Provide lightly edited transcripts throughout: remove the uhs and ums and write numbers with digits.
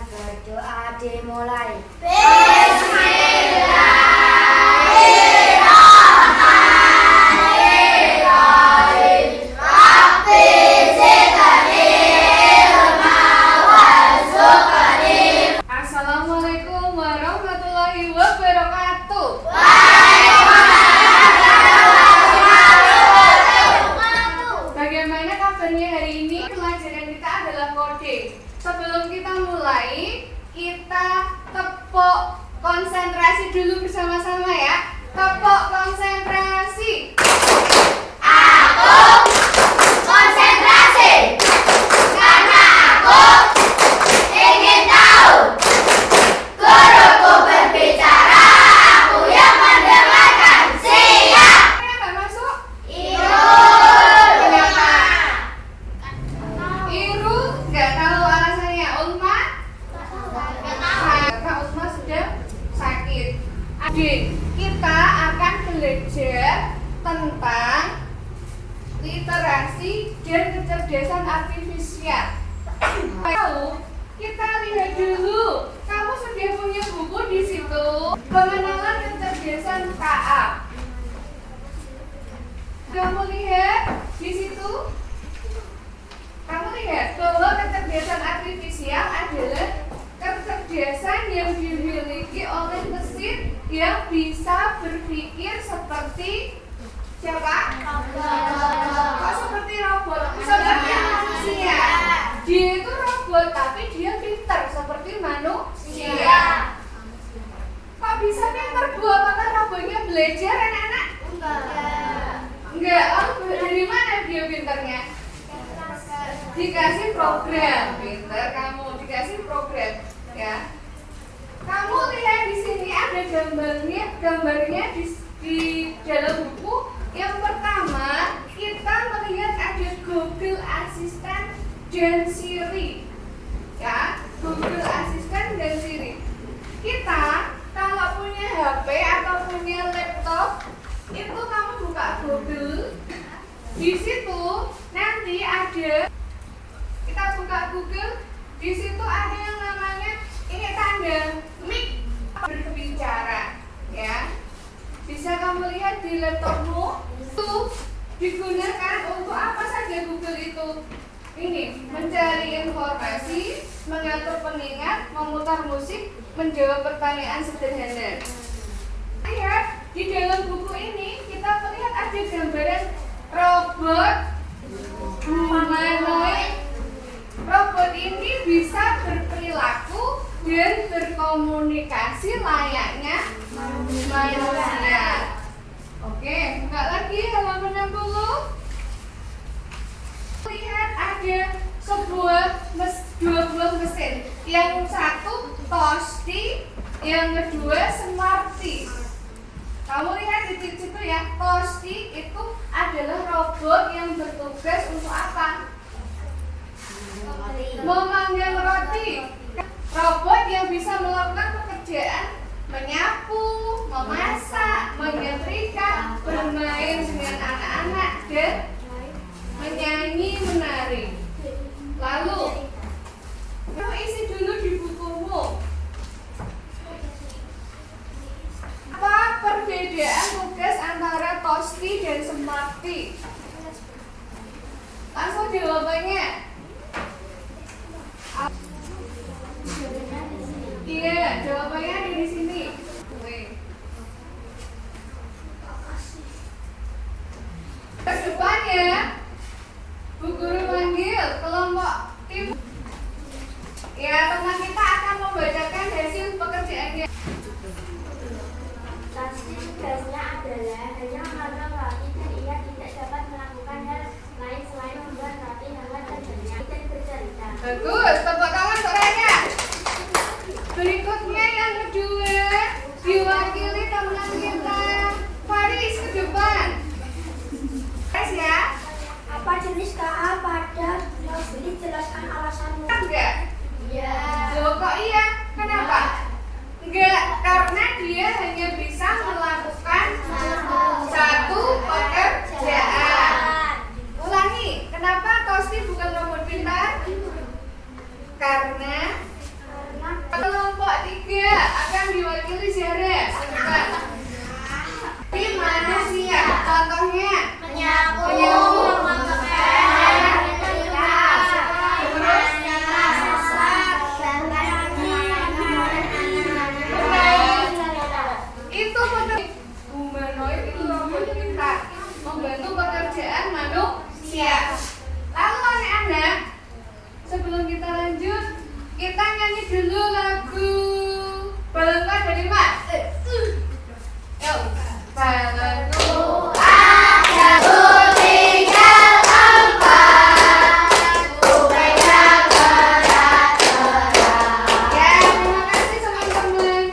Berdoa dimulai. Assalamualaikum warahmatullahi wabarakatuh. Bagaimana kabarnya hari ini? Pelajaran kita adalah coding. Sebelum kita mulai, kita tepuk konsentrasi dulu bersama-sama ya. Tepuk konsentrasi. Aku konsentrasi karena aku ingin tahu. Guruku berbicara, aku yang mendengarkan. Siap. Nggak masuk? Irul. Kenapa? Irul nggak tahu alasannya. Ulma? Karena Ulma sudah sakit. Adik, kita akan belajar tentang literasi dan kecerdasan artifisial. Tahu? Kita lihat dulu. Kamu sudah punya buku di situ. Pengenalan kecerdasan KA. Kamu lihat di situ? Kamu lihat bahwa kecerdasan artifisial adalah kecerdasan yang dimiliki oleh mesin yang bisa berpikir seperti siapa? Kok seperti robot? Seperti manusia. Dia itu robot tapi dia pintar seperti manusia. Kok bisa pintar Bu? Apakah robotnya belajar anak-anak? Enggak. Lalu dari mana dia pintarnya? Dikasih program. Pintar kamu, dikasih program ya. Kamu lihat di sini ada gambarnya di dalam buku. Yang pertama kita melihat ada Google Assistant dan Siri ya. Google Assistant dan Siri. Kita kalau punya HP atau punya laptop itu kamu buka Google. Di situ nanti ada, kita buka Google, di situ ada yang namanya ini tanda mic berbicara ya. Bisa kamu lihat di laptopmu. Itu digunakan untuk apa saja Google itu? Ini mencari informasi, mengatur pengingat, memutar musik, menjawab pertanyaan sederhana. Lihat di dalam buku ini kita melihat ada gambaran robot humanoid. Robot ini bisa berperilaku dan berkomunikasi layaknya manusia. Oke, buka lagi halaman 60. Lihat ada dua buah mesin. Yang satu Tosti, yang kedua Smarty. Kamu lihat di situ ya, Tosti itu adalah robot yang bertugas untuk apa? Memanggang roti. Robot yang bisa melakukan pekerjaan menyapu, memasak, menyetrika, bermain dengan anak-anak, dan menyanyi, menari. Lalu, kamu isi dulu di bukumu. Apa perbedaan tugas antara Tosti dan Smarty? Langsung jawabannya. Iya, jawabannya ada di sini. Ke depannya, Bu Guru manggil kelompok tim. Ya, teman kita akan membacakan hasil pekerjaannya. Tosti tugasnya adalah hanya memanggang roti dan ia tidak dapat melakukan hal lain selain membuat roti hangat dan bernyai dan bercerita. Bagus, tepuk tangan suaranya. Berikutnya yang kedua diwakili teman kita. Faris ke depan. Faris ya. Apa jenis KA pada Tosti? Jelaskan alasanmu. Enggak? Ya. Loh kok iya? Kenapa? Enggak, karena dia hanya bisa melakukan satu pekerjaan. Ulangi, kenapa Tosti bukan robot pintar? Karena dulu lagu balonku ada 5. Yuk, balonku Ada tinggal 4. Ku pegang erat-erat. ya. Terima kasih teman-teman.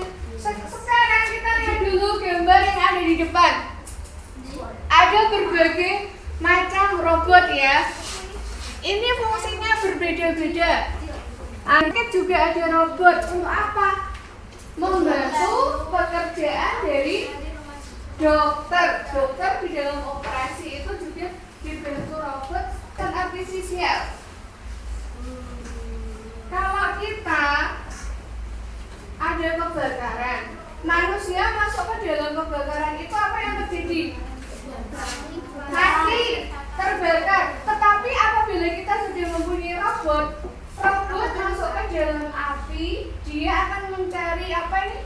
Sekarang kita lihat dulu gambar yang ada di depan. Ada berbagai macam robot ya. Ini fungsinya berbeda-beda. Angkat juga ada robot untuk apa? Membantu pekerjaan dari dokter. Dokter di dalam operasi itu juga dibantu robot dan artifisial. Kalau kita ada kebakaran, manusia masuk ke dalam kebakaran itu apa yang terjadi? Mati, terbakar. Tetapi apabila kita sudah mempunyai robot masuk ke dalam api, dia akan mencari apa ini?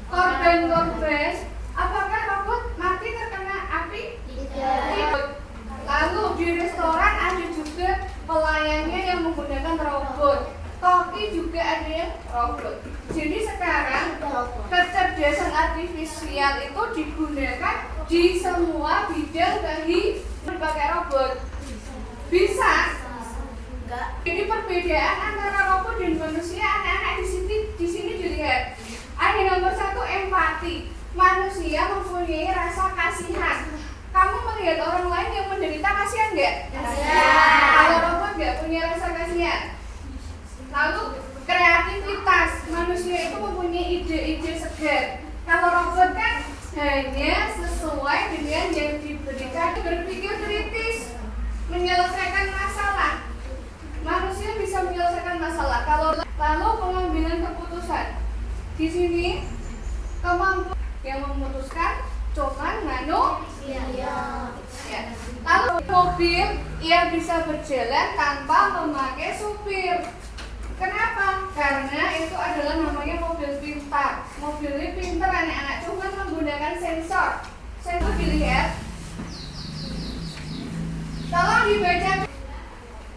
Korban-korban. Apakah robot mati terkena api? Tidak. Lalu di restoran ada juga pelayannya yang menggunakan robot. Koki juga ada yang robot. Jadi sekarang kecerdasan artifisial itu digunakan di semua bidang kehidupan pakai robot. Bisa? Jadi perbedaan antara robot dan manusia, anak-anak di sini dilihat. Ada nomor 1 empati. Manusia mempunyai rasa kasihan. Kamu melihat orang lain yang menderita, kasihan nggak? Kalau robot nggak punya rasa kasihan. Lalu kreativitas. Manusia itu mempunyai ide-ide segar. Kalau robot kan hanya sesuai dengan yang diberikan. Berpikir kritis, menyelesaikan masalah. Manusia bisa menyelesaikan masalah. Lalu pengambilan keputusan. Di sini kemampuan yang memutuskan coklat manusia. Ya. Lalu mobil yang bisa berjalan tanpa memakai supir. Kenapa? Karena itu adalah namanya mobil pintar. Mobilnya pintar anak-anak, cuma menggunakan sensor. Sensor dilihat. Tolong dibaca.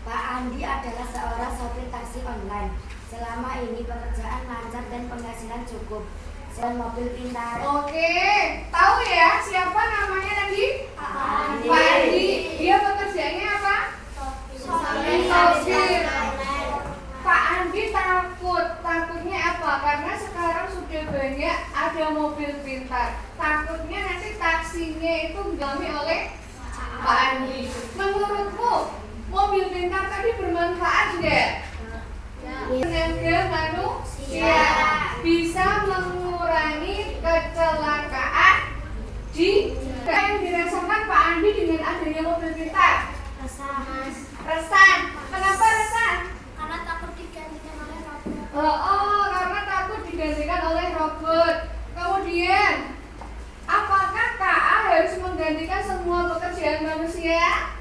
Pak Andi adalah seorang sopir taksi online. Selama ini pekerjaan lancar dan penghasilan cukup. Selain mobil pintar. Oke, tahu ya siapa namanya tadi? Pak Andi. Pak Andi. Dia pekerjaannya apa? Sopir. Pak Andi takutnya apa? Karena sekarang sudah banyak ada mobil pintar. Takutnya nanti taksinya itu diambil oleh Pak Andi. Menurutmu mobil pintar tadi bermanfaat nggak? Tenaga manusia bisa mengurangi kecelakaan di yang dirasakan Pak Andi dengan adanya mobil pintar. Resah. Kenapa resah? Karena takut digantikan oleh robot. Karena takut digantikan oleh robot. Kemudian, apakah KA harus menggantikan semua pekerjaan manusia?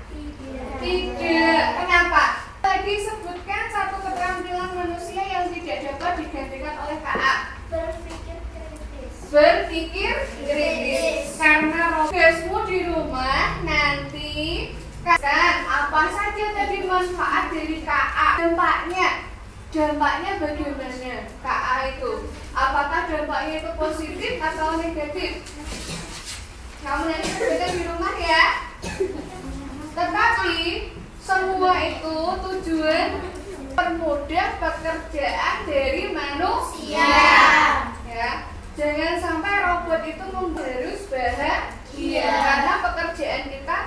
Tidak. Kenapa? Tadi sebutkan satu keterampilan manusia yang tidak dapat digantikan oleh KA. Berpikir kritis. Karena tugasmu di rumah nanti kan apa saja tadi manfaat dari KA. Dampaknya bagaimana KA itu? Apakah dampaknya itu positif atau negatif? Kamu nanti kerjakan di rumah ya. Tetapi semua itu tujuan mempermudah pekerjaan dari manusia. Ya, jangan sampai robot itu harus bahagia karena pekerjaan kita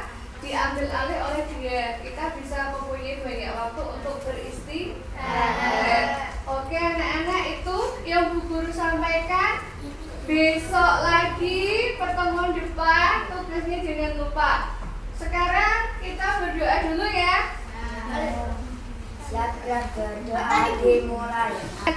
diambil alih oleh dia. Kita bisa mempunyai banyak waktu untuk beristirahat. Oke anak-anak, itu yang Bu Guru sampaikan. Besok lagi pertemuan depan, tugasnya jangan lupa. Sekarang kita berdoa dulu ya. Siap berdoa dimulai.